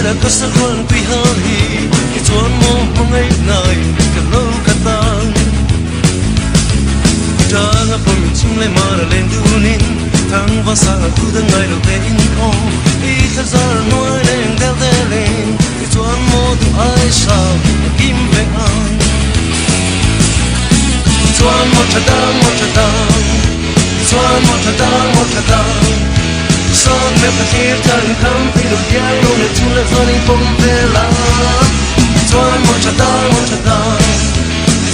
là có sắc hơn tuy hơi cái chuan mô mong ấy này cả lâu cả tang cha ngập bom chim lấy mà lên du nín thang và sa thu đang ngày đầu tiên ô đi theo gió nuôi lên đeo lên cái chuan mô từ ai sao kim về anh chuan một thật đắng chuan một thật đắng son mẹ phải chia chân thắm thì được giang luôn để chung là do nên không về lá chuan một thật đắng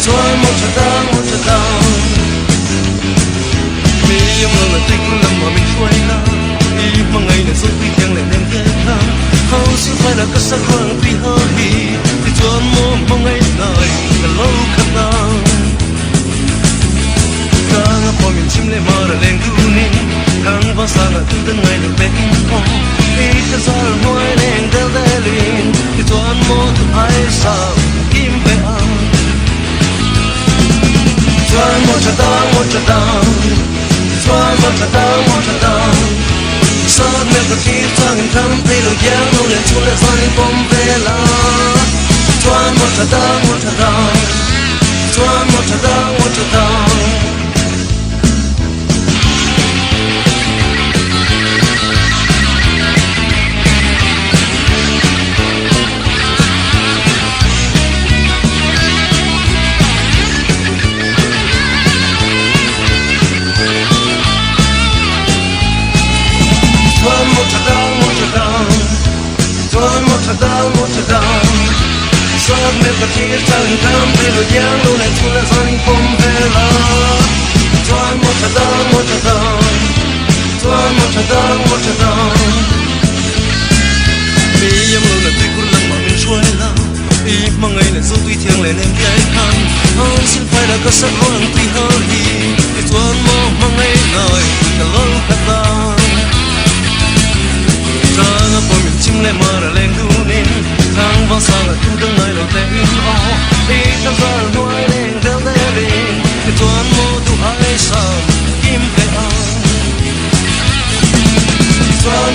chuan một thật đắng mi yêu người là tình lắm mà mình quay la đi mà ngày này rồi tuy thiêng lại nên ghé thăm không xin phải là cái sắc hơn tuy hơi thì chuan mô mong ngày này là lâu khát nắng càng bỏ miền chim lên mà lên du nín càng vào sáng là từ từng ngày được bên ô đi theo gió nuôi lên đeo lên thì chuan mô từ ai sao kim về anh chuan một thật đắng chuan một thật đắng son mẹ phải khi thăng thắm thấy được giang luôn để chung là do nên không về lá chuan một thật đắng chuan một thật đắng một thật đắng son mẹ phải khi thăng thắm thấy được giang luôn để chung là do nên không về lá chuan một thật đắng chuan một thật đắng mi em luôn là tuy cũng lắm mà mình trôi la đi mà ngày này dù tuy thiêng lại nên ghé thăm không xin phải là có sắc hơn tuy hơi thì chuan mô mà ngày này là lâu khát vàng ta ngập bom miền chim lên mà lên du nín tháng vào sáng là thu từng ngày đầu tiên ô đi theo gió nuôi lên đeo lên cái chuan mô tu ai sao kim về anh chuan